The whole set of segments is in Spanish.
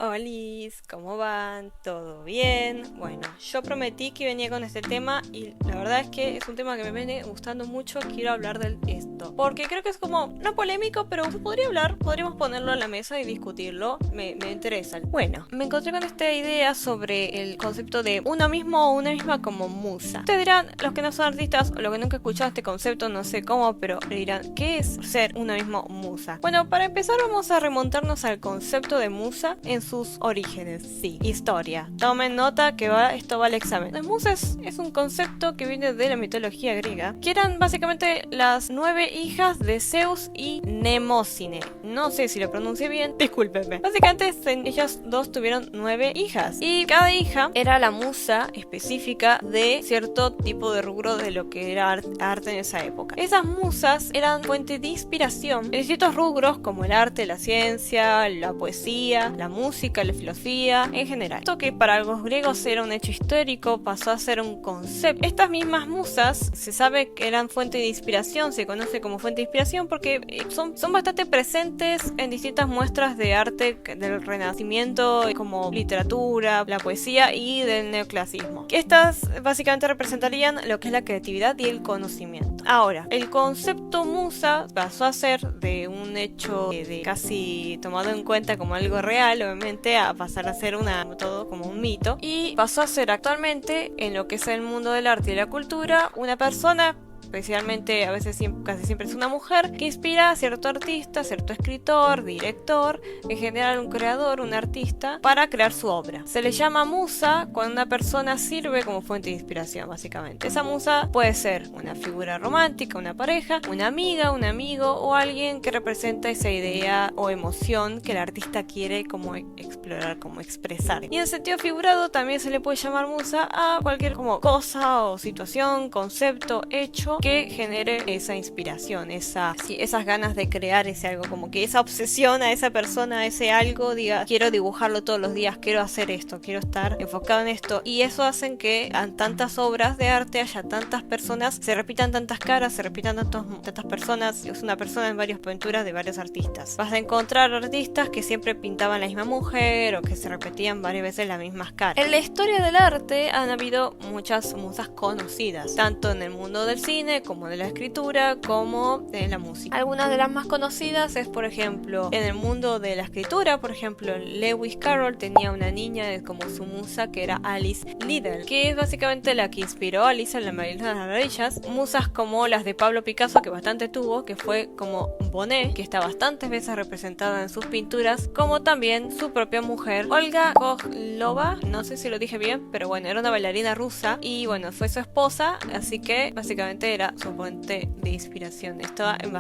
Olis, ¿cómo van? ¿Todo bien? Bueno, yo prometí que venía con este tema y la verdad es que es un tema que me viene gustando mucho. Quiero hablar de esto porque creo que es como, no polémico, pero se podría hablar, podríamos ponerlo a la mesa y discutirlo. Me interesa. Bueno, me encontré con esta idea sobre el concepto de uno mismo o una misma como musa. Ustedes dirán, los que no son artistas o los que nunca han escuchado este concepto, no sé cómo, pero dirán, ¿qué es ser una misma musa? Bueno, para empezar vamos a remontarnos al concepto de musa en sus orígenes. Sí, historia. Tomen nota que esto va al examen. Las musas es un concepto que viene de la mitología griega, que eran básicamente las 9 hijas de Zeus y Mnemósine. No sé si lo pronuncié bien, discúlpenme. Básicamente ellas dos tuvieron 9 hijas y cada hija era la musa específica de cierto tipo de rubro de lo que era arte en esa época. Esas musas eran fuente de inspiración en distintos rubros como el arte, la ciencia, la poesía, la música, la filosofía, en general. Esto que para los griegos era un hecho histórico pasó a ser un concepto. Estas mismas musas se sabe que eran fuente de inspiración, se conoce como fuente de inspiración porque son bastante presentes en distintas muestras de arte del Renacimiento, como literatura, la poesía y del neoclasismo. Estas básicamente representarían lo que es la creatividad y el conocimiento. Ahora, el concepto musa pasó a ser de un hecho de casi tomado en cuenta como algo real, obviamente, a pasar a ser todo como un mito, y pasó a ser actualmente en lo que es el mundo del arte y la cultura una persona, especialmente a veces casi siempre es una mujer, que inspira a cierto artista, cierto escritor, director, en general un creador, un artista, para crear su obra. Se le llama musa cuando una persona sirve como fuente de inspiración, básicamente. Esa musa puede ser una figura romántica, una pareja, una amiga, un amigo o alguien que representa esa idea o emoción que el artista quiere como explorar, como expresar. Y en sentido figurado también se le puede llamar musa a cualquier como cosa o situación, concepto, hecho que genere esa inspiración, esas ganas de crear ese algo, como que esa obsesión a esa persona, a ese algo, diga, quiero dibujarlo todos los días, quiero hacer esto, quiero estar enfocado en esto, y eso hacen que en tantas obras de arte haya tantas personas, se repitan tantas caras, se repitan tantas personas, es una persona en varias pinturas de varios artistas. Vas a encontrar artistas que siempre pintaban la misma mujer o que se repetían varias veces las mismas caras. En la historia del arte han habido muchas musas conocidas, tanto en el mundo del cine, como de la escritura, como de la música. Algunas de las más conocidas es, por ejemplo, en el mundo de la escritura, por ejemplo, Lewis Carroll tenía una niña como su musa que era Alice Liddell, que es básicamente la que inspiró a Alicia en la Maravilla de las Maravillas. Musas como las de Pablo Picasso, que bastante tuvo, que fue como Bonet, que está bastantes veces representada en sus pinturas, como también su propia mujer, Olga Koslova, no sé si lo dije bien, pero bueno, era una bailarina rusa y bueno, fue su esposa, así que básicamente era su fuente de inspiración. Estaba en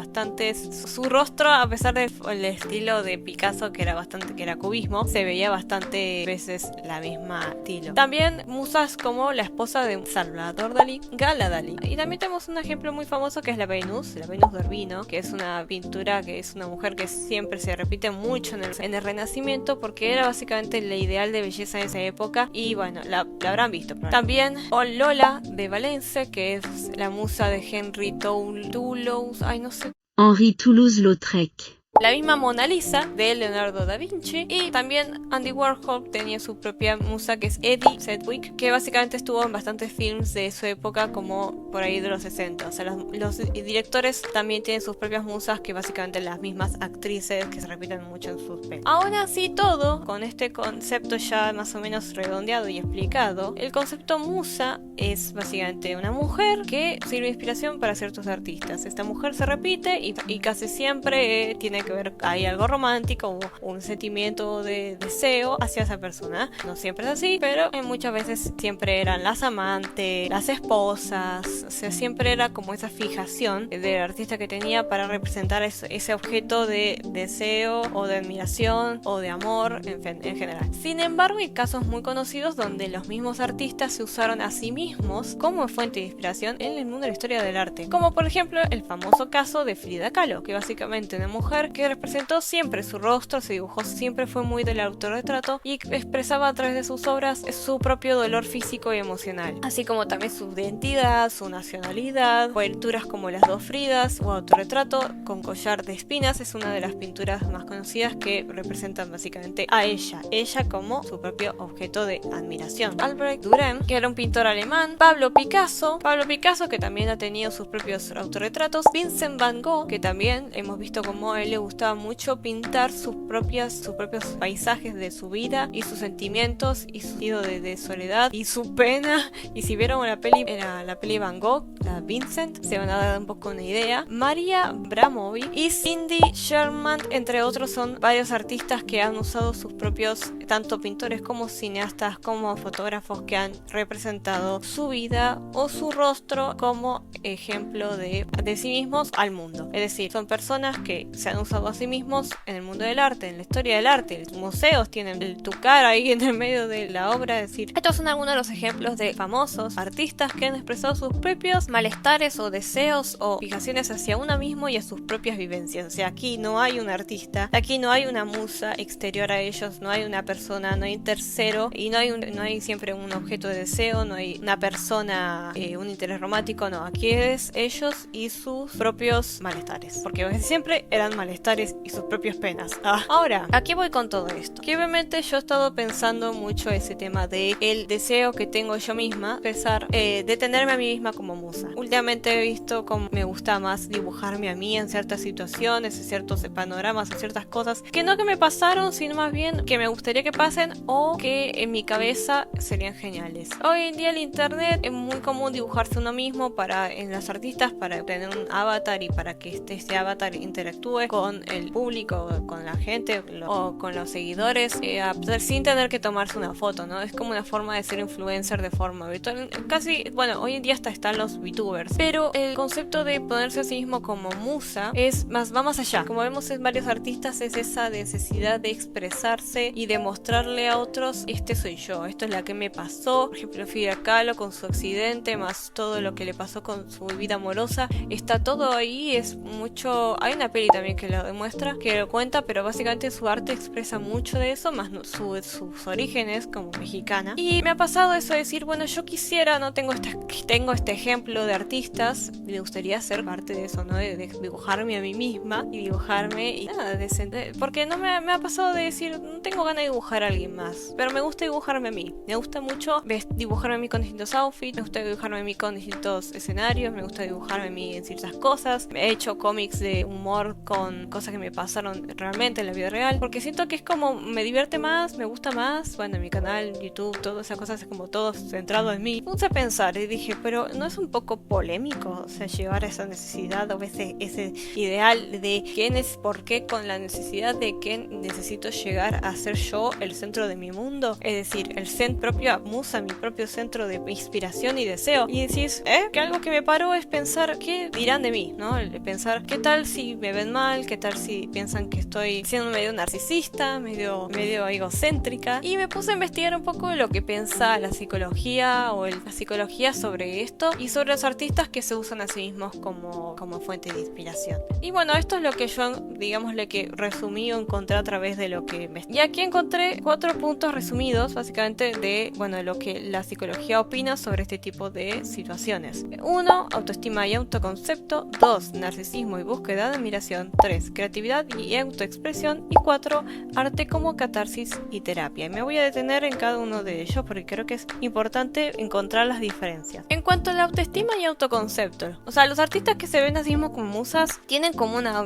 su rostro, a pesar del estilo de Picasso que era cubismo, se veía bastante veces la misma estilo. También musas como la esposa de Salvador Dalí, Gala Dalí. Y también tenemos un ejemplo muy famoso que es la Venus de Urbino, que es una pintura que es una mujer que siempre se repite mucho en el Renacimiento porque era básicamente el ideal de belleza en esa época y bueno, la habrán visto. También Lola de Valencia, que es la musa de Henry Toulouse, ay no sé. Henri Toulouse-Lautrec. La misma Mona Lisa de Leonardo da Vinci y también Andy Warhol tenía su propia musa que es Edie Sedgwick, que básicamente estuvo en bastantes films de su época como por ahí de los 60. O sea, los directores también tienen sus propias musas que básicamente las mismas actrices que se repiten mucho en sus películas. Aún así todo, con este concepto ya más o menos redondeado y explicado, el concepto musa es básicamente una mujer que sirve de inspiración para ciertos artistas. Esta mujer se repite y casi siempre tiene que ver, hay algo romántico o un sentimiento de deseo hacia esa persona. No siempre es así, pero muchas veces siempre eran las amantes, las esposas, o sea, siempre era como esa fijación del artista que tenía para representar ese objeto de deseo o de admiración o de amor en general. Sin embargo, hay casos muy conocidos donde los mismos artistas se usaron a sí mismos como fuente de inspiración en el mundo de la historia del arte, como por ejemplo el famoso caso de Frida Kahlo, que básicamente una mujer que representó siempre su rostro, su dibujo siempre fue muy del autorretrato y expresaba a través de sus obras su propio dolor físico y emocional, así como también su identidad, su nacionalidad. Pinturas como Las dos Fridas o Autorretrato con collar de espinas es una de las pinturas más conocidas que representan básicamente a ella como su propio objeto de admiración. Albrecht Dürer, que era un pintor alemán, Pablo Picasso que también ha tenido sus propios autorretratos, Vincent Van Gogh, que también hemos visto cómo a él le gustaba mucho pintar sus propios paisajes de su vida y sus sentimientos y su sentido de soledad y su pena. Y si vieron la peli Van Gogh, la Vincent, se van a dar un poco una idea. Maria Abramovic y Cindy Sherman, entre otros, son varios artistas que han usado sus propios, tanto pintores como cineastas como fotógrafos, que han representado su vida o su rostro como ejemplo de sí mismos al mundo. Es decir, son personas que se han usado a sí mismos en el mundo del arte, en la historia del arte. Los museos tienen tu cara ahí en el medio de la obra. Es decir, estos son algunos de los ejemplos de famosos artistas que han expresado sus propios malestares o deseos o fijaciones hacia uno mismo y a sus propias vivencias. O sea, aquí no hay un artista, aquí no hay una musa exterior a ellos, no hay una persona, no hay un tercero y no hay siempre un objeto de deseo, no hay una persona, un interés romántico, no. Aquí es ellos y sus propios malestares, porque siempre eran malestares y sus propias penas. Ahora, ¿a qué voy con todo esto? Que obviamente yo he estado pensando mucho ese tema de el deseo que tengo yo misma, de tenerme a mí misma como musa. Últimamente he visto cómo me gusta más dibujarme a mí en ciertas situaciones, en ciertos panoramas, en ciertas cosas que no que me pasaron, sino más bien que me gustaría que pasen o que en mi cabeza serían geniales. Hoy en día el internet es muy común dibujarse uno mismo en las artistas para obtener un avatar y para que este avatar interactúe con el público, con la gente o con los seguidores, sin tener que tomarse una foto, ¿no? Es como una forma de ser influencer de forma virtual. Casi, bueno, hoy en día hasta están los VTubers, pero el concepto de ponerse a sí mismo como musa va más allá. Como vemos en varios artistas, es esa necesidad de expresarse y de mostrarle a otros: este soy yo, esto es lo que me pasó. Por ejemplo, Frida Kahlo con su accidente, más todo lo que le pasó con su vida amorosa, está todo ahí. Es mucho. Hay una peli también que lo demuestra, que lo cuenta, pero básicamente su arte expresa mucho de eso, más sus orígenes como mexicana. Y me ha pasado eso de decir, bueno, yo quisiera, no tengo este ejemplo de artistas, me gustaría ser parte de eso, ¿no? De dibujarme a mí misma y dibujarme y nada, porque no me ha pasado de decir, no tengo ganas de dibujar a alguien más, pero me gusta dibujarme a mí. Me gusta mucho dibujarme a mí con distintos outfits, me gusta dibujarme a mí con distintos escenarios, me gusta dibujarme a mí en ciertas cosas. He hecho cómics de humor con cosas que me pasaron realmente en la vida real, porque siento que es como me divierte más, me gusta más. Bueno, en mi canal, YouTube, todas esas cosas es como todo centrado en mí. Me puse a pensar y dije, pero ¿no es un poco polémico? O sea, llevar a esa necesidad o ese ideal de quién es, por qué con la necesidad de que necesito llegar a ser yo el centro de mi mundo, es decir, el propio musa, mi propio centro de inspiración y deseo. Y decís, que algo que me paró es pensar, ¿qué dirán de mí? ¿No? El pensar, ¿qué tal si me ven mal? ¿Qué tal si piensan que estoy siendo medio narcisista, medio egocéntrica? Y me puse a investigar un poco de lo que piensa la psicología la psicología sobre esto y sobre los artistas que se usan a sí mismos como fuente de inspiración. Y bueno, esto es lo que yo, digámosle que resumí o encontré a través de lo que y aquí encontré 4 puntos resumidos básicamente de lo que la psicología opina sobre este tipo de situaciones. 1. Autoestima y autoconcepto. 2. Narcisismo y búsqueda de admiración. 3. Creatividad y autoexpresión. Y 4. Arte como catarsis y terapia. Y me voy a detener en cada uno de ellos porque creo que es importante encontrar las diferencias. En cuanto a la autoestima y autoconcepto, o sea, los artistas que se ven a sí mismos como musas tienen como una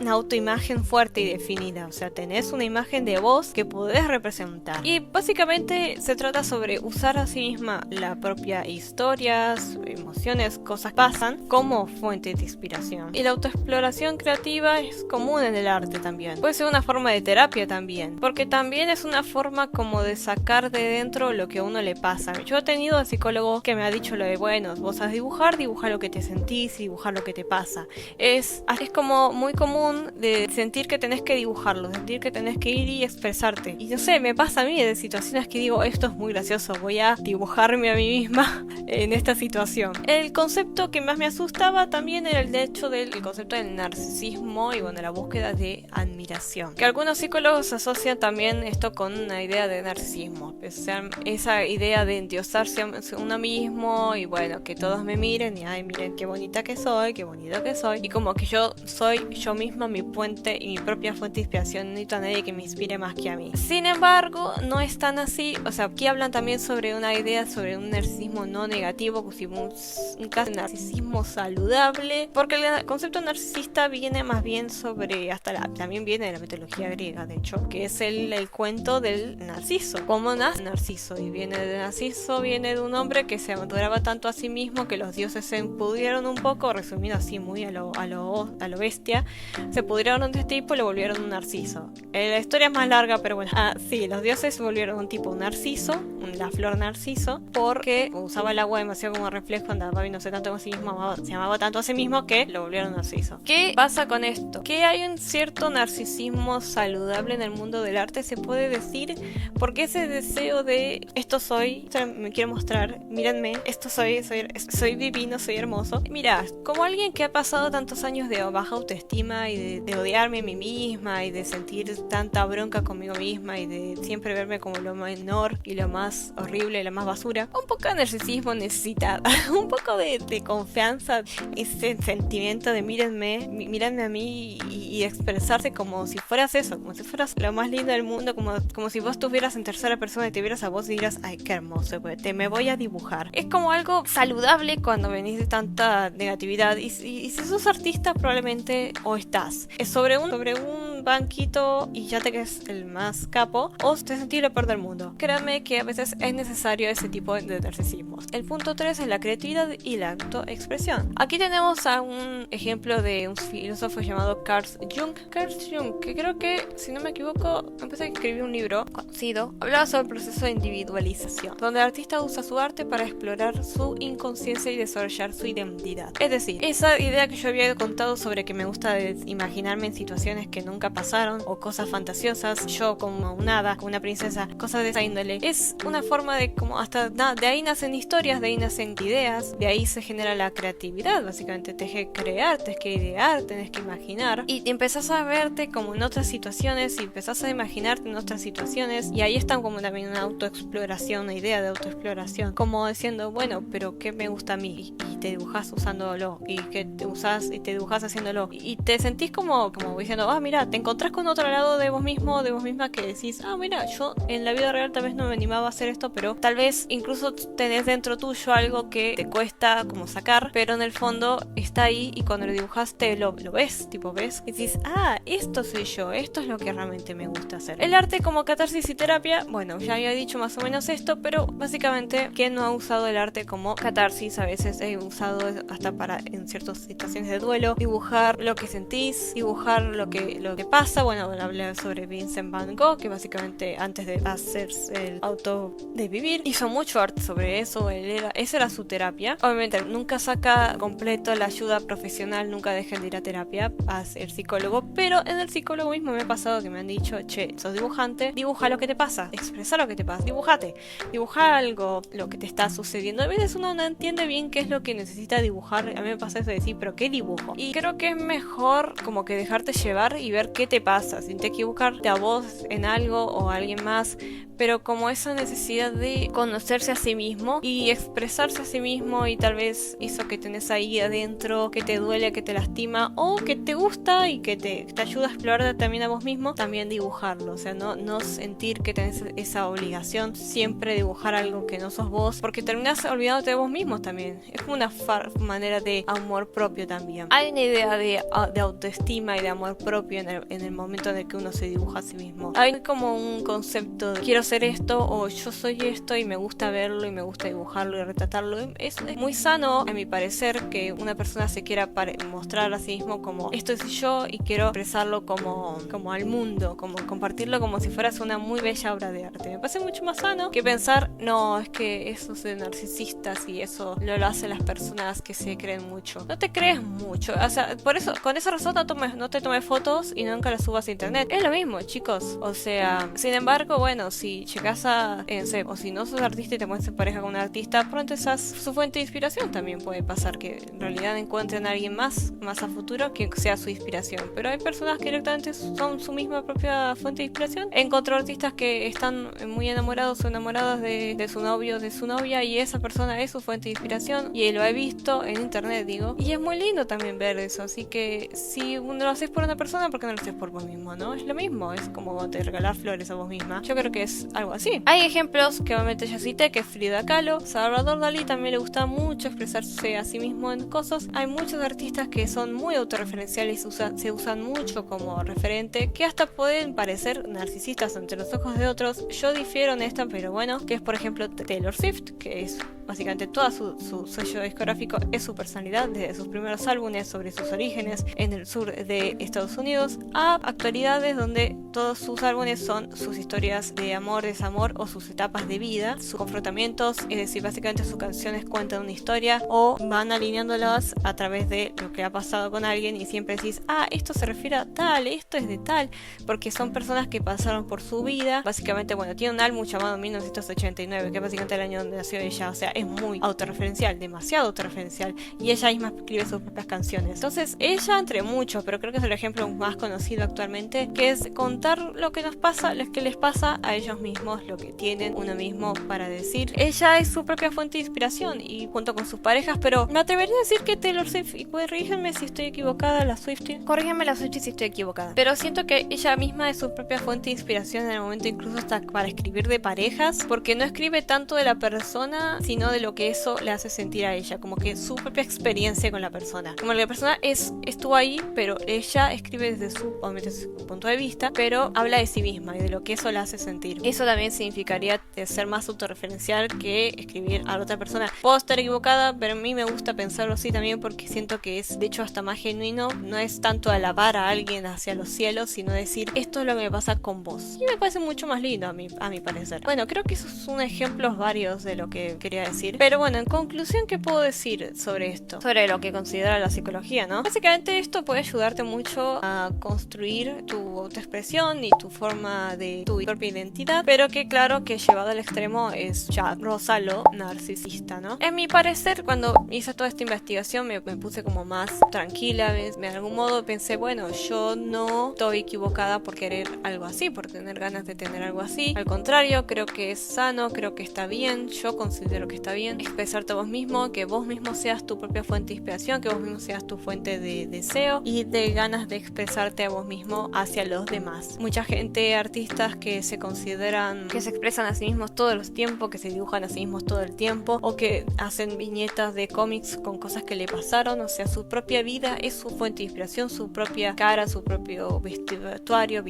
autoimagen fuerte y definida. O sea, tenés una imagen de vos que podés representar. Y básicamente se trata sobre usar a sí misma la propia historia, emociones, cosas que pasan como fuente de inspiración. Y la autoexploración creativa es común en el arte también. Puede ser una forma de terapia también, porque también es una forma como de sacar de dentro lo que a uno le pasa. Yo he tenido psicólogos que me ha dicho lo de, bueno, vos cosas dibujar, dibuja lo que te sentís y dibujar lo que te pasa. Es como muy común de sentir que tenés que dibujarlo, sentir que tenés que ir y expresarte. Y no sé, me pasa a mí de situaciones que digo, esto es muy gracioso, voy a dibujarme a mí misma en esta situación. El concepto que más me asustaba también era el hecho del concepto del narcisismo y bueno, la búsqueda de admiración. Que algunos psicólogos asocian también esto con una idea de narcisismo. O sea, esa idea de endiosarse a uno mismo y bueno, que todos me miren y ay, miren qué bonita que soy, qué bonito que soy. Y como que yo soy yo misma mi fuente y mi propia fuente de inspiración, no necesito a nadie que me inspire más que a mí. Sin embargo, no es tan así. O sea, aquí hablan también sobre una idea, sobre un narcisismo no negativo, como un caso de narcisismo saludable, porque el concepto narcisista viene más bien sobre, también viene de la mitología griega, de hecho, que es el cuento del Narciso. ¿Cómo nace Narciso? Y viene de Narciso, viene de un hombre que se adoraba tanto a sí mismo que los dioses se pudrieron un poco, resumido así muy a lo bestia, se pudrieron de este tipo y lo volvieron un Narciso. La historia es más larga, pero bueno. Sí, los dioses volvieron un tipo Narciso, la flor Narciso, porque usaba el agua demasiado como reflejo, andaba viéndose tanto a sí mismo, se amaba tanto a sí mismo que lo volvieron Narciso. ¿Qué pasa con esto? Que hay un cierto narcisismo saludable en el mundo del arte, se puede decir, porque ese deseo de esto soy, me quiero mostrar, mírenme, esto soy divino, soy hermoso. Mira, como alguien que ha pasado tantos años de baja autoestima y de odiarme a mí misma y de sentir tanta bronca conmigo misma y de siempre verme como lo menor y lo más horrible, la más basura, un poco de narcisismo necesita, un poco de confianza, ese sentimiento de mírenme a mí y expresarse como si fueras eso, como si fueras lo más lindo del mundo, como si vos estuvieras en tercera persona y te vieras a vos y digas, ay, qué hermoso, me voy a dibujar. Es como algo saludable cuando venís de tanta negatividad y si sos artista probablemente o estás sobre un banquito y ya te crees el más capo o te sentís lo peor del mundo. Créanme que a veces es necesario ese tipo de narcisismos. El punto 3 es la creatividad y la autoexpresión. Aquí tenemos a un ejemplo de un filósofo llamado Carl Jung. Carl Jung, que creo que, si no me equivoco, empezó a escribir un libro conocido. Hablaba sobre el proceso de individualización, donde el artista usa su arte para explorar su inconsciencia y desarrollar su identidad. Es decir, esa idea que yo había contado sobre que me gusta imaginarme en situaciones que nunca pasaron o cosas fantasiosas, yo como un hada, como una princesa, cosas de esa índole, es una forma de como de ahí nacen historias, de ahí nacen ideas, de ahí se genera la creatividad, básicamente tenés que crear, tenés que idear, tenés que imaginar y empezás a verte como en otras situaciones y empezás a imaginarte en otras situaciones y ahí están como también una autoexploración, una idea de autoexploración, como diciendo, bueno, pero ¿qué me gusta a mí? Y te dibujás usándolo y que te usás y te dibujás haciéndolo y te sentís como diciendo, mira, te encontrás con otro lado de vos mismo, de vos misma que decís, mira, yo en la vida real tal vez no me animaba a hacer esto, pero tal vez incluso tenés dentro tuyo algo que te cuesta como sacar, pero en el fondo está ahí y cuando lo dibujaste lo ves, tipo ves y decís, esto soy yo, esto es lo que realmente me gusta hacer. El arte como catarsis y terapia, bueno, ya había dicho más o menos esto, pero básicamente, ¿quién no ha usado el arte como catarsis? A veces he usado hasta para en ciertas situaciones de duelo, dibujar lo que sentís, dibujar lo que pasa. Bueno, hablé sobre Vincent Van Gogh, que básicamente antes de hacerse el auto de vivir, hizo mucho arte sobre eso, esa era su terapia. Obviamente nunca saca completo la ayuda profesional, nunca dejen de ir a terapia a ser psicólogo, pero en el psicólogo mismo me ha pasado que me han dicho, che, sos dibujante, dibuja lo que te pasa, expresa lo que te pasa, dibuja algo, lo que te está sucediendo. A veces uno no entiende bien qué es lo que necesita dibujar, a mí me pasa eso de decir, pero ¿qué dibujo? Y creo que es mejor como que dejarte llevar y ver qué te pasa, sin te equivocarte a vos en algo o a alguien más, pero como esa necesidad de conocerse a sí mismo y expresarse a sí mismo y tal vez eso que tenés ahí adentro, que te duele, que te lastima o que te gusta y que te ayuda a explorar también a vos mismo, también dibujarlo, o sea, no sentir que tenés esa obligación siempre de dibujar algo que no sos vos, porque terminás olvidándote de vos mismo también, es como una manera de amor propio también. Hay una idea de autoestima y de amor propio en el momento en el que uno se dibuja a sí mismo. Hay como un concepto de quiero ser esto o yo soy esto y me gusta verlo y me gusta dibujarlo y retratarlo. Es muy sano, a mi parecer, que una persona se quiera mostrar a sí mismo como esto es yo y quiero expresarlo como al mundo, como compartirlo como si fueras una muy bella obra de arte. Me parece mucho más sano que pensar, no, es que eso es de narcisistas y eso lo hacen las personas que se creen mucho. No te crees mucho, o sea, por eso, con esa razón no te tomes fotos y nunca las subas a internet. Es lo mismo, chicos. O sea, sin embargo, bueno, si llegas a, o si no sos artista y te pones en pareja con un artista, pronto esa su fuente de inspiración. También puede pasar que en realidad encuentren a alguien más a futuro que sea su inspiración. Pero hay personas que directamente son su misma propia fuente de inspiración. Encontró artistas que están muy enamorados o enamoradas de su novio, de su novia, y esa persona es su fuente de inspiración. Y lo he visto en internet, digo. Y es muy lindo también ver eso. Así que si uno lo haces por una persona, ¿por qué no lo haces por vos mismo? ¿No? Es lo mismo, es como te regalar flores a vos misma. Yo creo que es algo así. Hay ejemplos que obviamente ya cité, que es Frida Kahlo. Salvador Dalí también le gusta mucho expresarse a sí mismo en cosas. Hay muchos artistas que son muy autorreferenciales y se usan mucho como referente, que hasta pueden parecer narcisistas ante los ojos de otros. Yo difiero en esta, pero bueno, que es por ejemplo Taylor Swift, que es básicamente toda su sello discográfico es su personalidad, desde sus primeros álbumes sobre sus orígenes en el sur de Estados Unidos a actualidades donde todos sus álbumes son sus historias de amor, desamor o sus etapas de vida, sus confrontamientos, es decir, básicamente sus canciones cuentan una historia o van alineándolas a través de lo que ha pasado con alguien y siempre decís, esto se refiere a tal, esto es de tal, porque son personas que pasaron por su vida. Básicamente, bueno, tiene un álbum llamado 1989, que es básicamente el año donde nació ella, o sea, es muy autorreferencial, demasiado autorreferencial, y ella misma escribe sus propias canciones. Entonces, ella entre muchos, pero creo que es el ejemplo más conocido actualmente, que es contar lo que nos pasa, lo que les pasa a ellos mismos, lo que tienen uno mismo para decir. Ella es su propia fuente de inspiración y junto con sus parejas, pero me atrevería a decir que Taylor Swift, y corrígenme si estoy equivocada, la Swiftie, corrígenme la Swiftie si estoy equivocada, pero siento que ella misma es su propia fuente de inspiración en el momento incluso hasta para escribir de parejas, porque no escribe tanto de la persona, sino de lo que eso le hace sentir a ella, como que su propia experiencia con la persona, como la persona estuvo ahí, pero ella escribe desde su punto de vista, pero habla de sí misma y de lo que eso le hace sentir. Eso también significaría ser más autorreferencial que escribir a la otra persona. Puedo estar equivocada, pero a mí me gusta pensarlo así también porque siento que es de hecho hasta más genuino, no es tanto alabar a alguien hacia los cielos, sino decir esto es lo que me pasa con vos, y me parece mucho más lindo a mi parecer. Bueno, creo que esos son ejemplos varios de lo que quería decir, pero bueno, en conclusión, ¿qué puedo decir sobre esto? Sobre lo que considera la psicología, ¿no? Básicamente esto puede ayudarte mucho a construir tu autoexpresión y tu forma de tu propia identidad, pero que claro que llevado al extremo es ya rosa lo narcisista, ¿no? En mi parecer, cuando hice toda esta investigación me puse como más tranquila, de algún modo pensé, bueno, yo no estoy equivocada por querer algo así, por tener ganas de tener algo así. Al contrario, creo que es sano, creo que está bien, yo considero que está bien expresarte a vos mismo, que vos mismo seas tu propia fuente de inspiración, que vos mismo seas tu fuente de deseo y de ganas de expresarte a vos mismo hacia los demás. Mucha gente, artistas que se consideran, que se expresan a sí mismos todo el tiempo, que se dibujan a sí mismos todo el tiempo, o que hacen viñetas de cómics con cosas que le pasaron, o sea, su propia vida es su fuente de inspiración, su propia cara, su propio vestuario,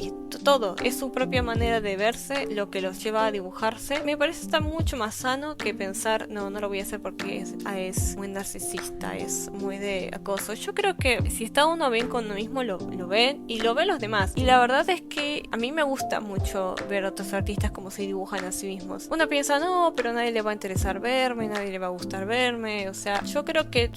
todo, es su propia manera de verse lo que los lleva a dibujarse. Me parece estar mucho más sano que pensar, no lo voy a hacer porque es muy narcisista, es muy de acoso. Yo creo que si está uno bien con uno mismo, lo ven y lo ven los demás. Y la verdad es que a mí me gusta mucho ver a otros artistas como se dibujan a sí mismos. Uno piensa, no, pero a nadie le va a interesar verme, nadie le va a gustar verme. O sea, yo creo que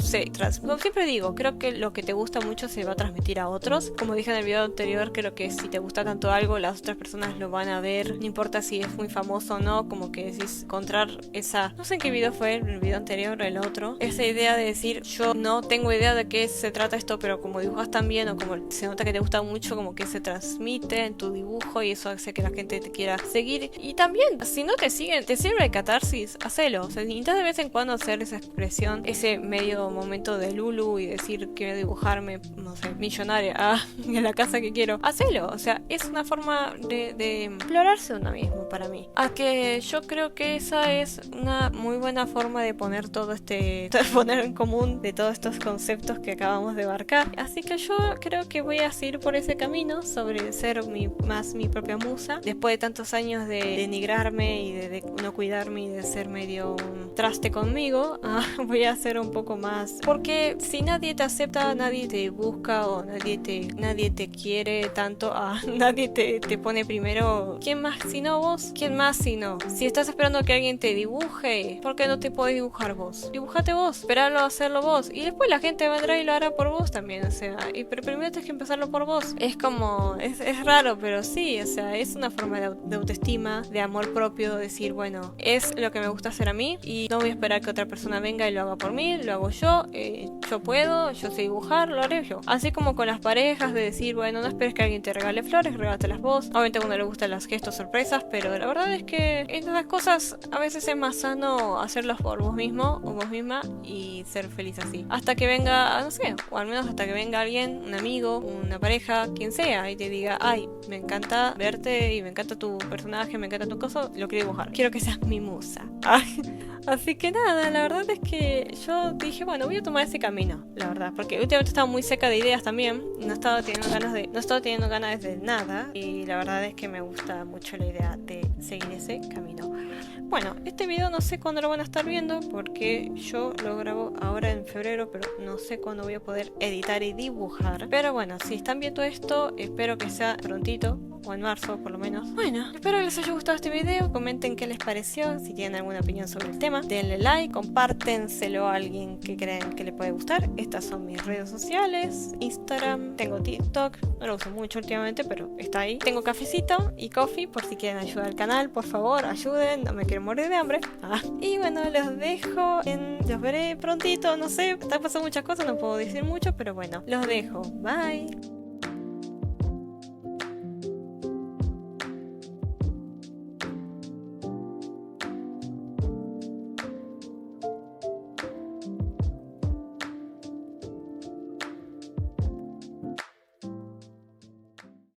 como siempre digo, creo que lo que te gusta mucho se va a transmitir a otros. Como dije en el video anterior, creo que si te gusta tanto algo, las otras personas lo van a ver. No importa si es muy famoso o no, como que decís, encontrar esa... No sé en qué video fue, el video anterior o el otro. Esa idea de decir, yo no tengo idea de qué se trata esto, pero como dibujas tan bien o como se nota que te gusta mucho, como que se transmite. idea en tu dibujo y eso hace que la gente te quiera seguir. Y también, si no te siguen, te sirve de catarsis, hacelo. O sea, intenta de vez en cuando hacer esa expresión, ese medio momento de Lulu y decir quiero dibujarme, no sé, millonaria en la casa que quiero. Hacelo, o sea, es una forma de explorarse uno mismo para mí. A que yo creo que esa es una muy buena forma de poner poner en común de todos estos conceptos que acabamos de abarcar. Así que yo creo que voy a seguir por ese camino sobre ser más mi propia musa. Después de tantos años de denigrarme y de no cuidarme y de ser medio traste conmigo, voy a ser un poco más. Porque si nadie te acepta, nadie te busca o nadie te quiere tanto, nadie te pone primero. ¿Quién más si no vos? ¿Quién más si no? Si estás esperando que alguien te dibuje, ¿por qué no te podés dibujar vos? Dibújate vos, esperalo a hacerlo vos y después la gente vendrá y lo hará por vos también, o sea, pero primero tienes que empezarlo por vos. Es como, es raro, pero sí, o sea, es una forma de autoestima, de amor propio, decir, bueno, es lo que me gusta hacer a mí y no voy a esperar que otra persona venga y lo haga por mí, lo hago yo puedo, yo sé dibujar, lo haré yo. Así como con las parejas, de decir, bueno, no esperes que alguien te regale flores, regálatelas vos. Obviamente a uno le gustan los gestos sorpresas, pero la verdad es que en esas cosas a veces es más sano hacerlos por vos mismo o vos misma y ser feliz así. Hasta que venga, no sé, o al menos hasta que venga alguien, un amigo, una pareja, quien sea, y te diga, ay, me encanta verte y me encanta tu personaje, me encanta tu cosa, lo quiero dibujar. Quiero que seas mi musa. Así que nada, la verdad es que yo dije, bueno, voy a tomar ese camino, la verdad, porque últimamente estaba muy seca de ideas también, no estaba teniendo ganas de nada y la verdad es que me gusta mucho la idea de seguir ese camino. Bueno, este video no sé cuándo lo van a estar viendo porque yo lo grabo ahora en febrero, pero no sé cuándo voy a poder editar y dibujar. Pero bueno, si están viendo esto, espero que sea prontito, o en marzo por lo menos. Bueno, espero que les haya gustado este video, comenten qué les pareció, si tienen alguna opinión sobre el tema, denle like, compártenselo a alguien que crean que le puede gustar. Estas son mis redes sociales, Instagram, tengo TikTok, no lo uso mucho últimamente, pero está ahí. Tengo Cafecito y Coffee por si quieren ayudar al canal, por favor, ayuden, no me quiero morir de hambre. Y bueno, los dejo, los veré prontito, no sé, están pasando muchas cosas, no puedo decir mucho, pero bueno, los dejo, bye.